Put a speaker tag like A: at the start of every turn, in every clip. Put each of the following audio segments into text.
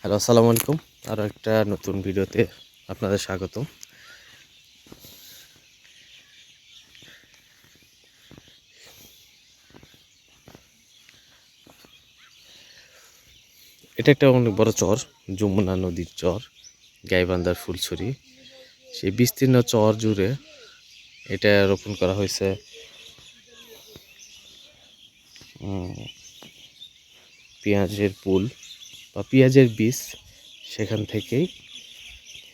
A: Hello, আসসালামু আলাইকুম। আরও একটা নতুন ভিডিওতে আপনাদের স্বাগতম। এটা একটা অনেক বড় চর, যমুনা নদীর চর, গাইবান্ধার ফুলছড়ি। সেই বিস্তীর্ণ চর জুড়ে এটা রোপণ করা হয়েছে পেঁয়াজের ফুল বা পেঁয়াজের বীজ। সেখান থেকেই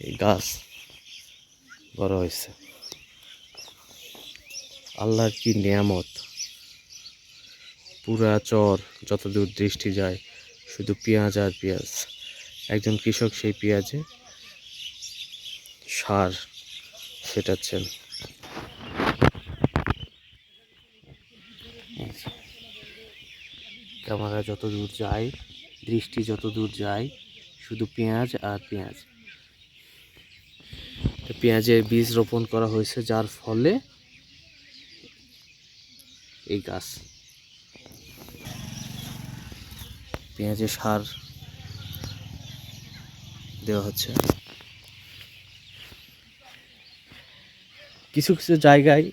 A: এই গাছ বড় হয়েছে। আল্লাহর কি নিয়ামত! পুরা চর যতদূর দৃষ্টি যায় শুধু পেঁয়াজ আর পেঁয়াজ। একজন কৃষক সেই পেঁয়াজে সার ছেটাচ্ছেন। ক্যামেরা যত দূর যায়, দৃষ্টি যত দূর যায়, শুধু পেঁয়াজ আর পেঁয়াজ। পেঁয়াজের বীজ রোপণ করা হয়েছে, যার ফলে এই গাছ। পেঁয়াজের সার দেওয়া হচ্ছে। কিছু কিছু জায়গায়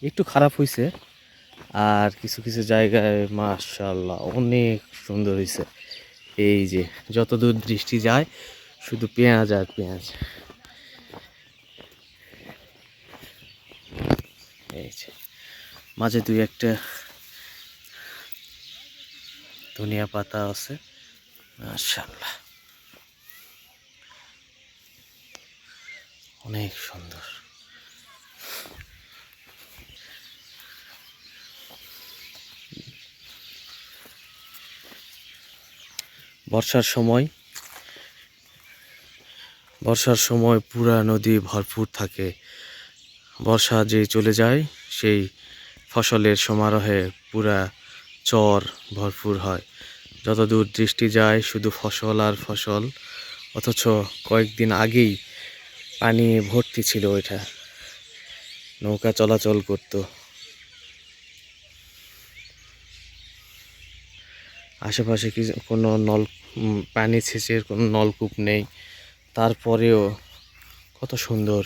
A: একটু খারাপ হয়েছে, আর কিছু কিছু জায়গায় মাশাআল্লাহ অনেক সুন্দর হয়েছে। এই যে যতদূর দৃষ্টি যায় শুধু পেঁয়াজ আর পেঁয়াজ। এই যে মাঝে দুই একটা ধনিয়া পাতা আছে, মাশাআল্লাহ অনেক সুন্দর। বর্ষার সময় পুরা নদী ভরপুর থাকে। বর্ষা যে চলে যায় সেই ফসলের সমারোহে পুরা চর ভরপুর হয়। যতদূর দৃষ্টি যায় শুধু ফসল আর ফসল। অথচ কয়েকদিন আগেই পানি ভর্তি ছিল, ওইটা নৌকা চলাচল করত। আশেপাশে কোনো পানি সেচের কোনো নলকূপ নেই, তারপরেও কত সুন্দর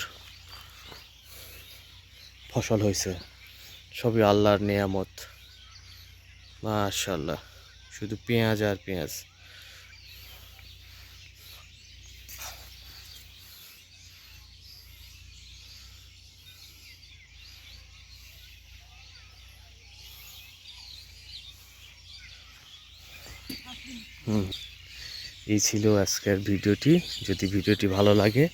A: ফসল হয়েছে। সবই আল্লাহর নিয়ামত, মাশাআল্লাহ। শুধু পেঁয়াজ আর পেঁয়াজ। এই ছিল আজকের ভিডিওটি। যদি ভিডিওটি ভালো লাগে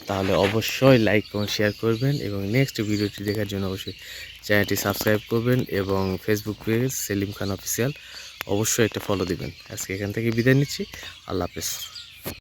A: তাহলে অবশ্যই লাইক এবং শেয়ার করবেন, এবং নেক্সট ভিডিওটি দেখার জন্য অবশ্যই চ্যানেলটি সাবস্ক্রাইব করবেন, এবং ফেসবুক পেজ সেলিম খান অফিসিয়াল অবশ্যই একটা ফলো দিবেন। আজকে এখান থেকে বিদায় নিচ্ছি। আল্লাহ হাফেজ।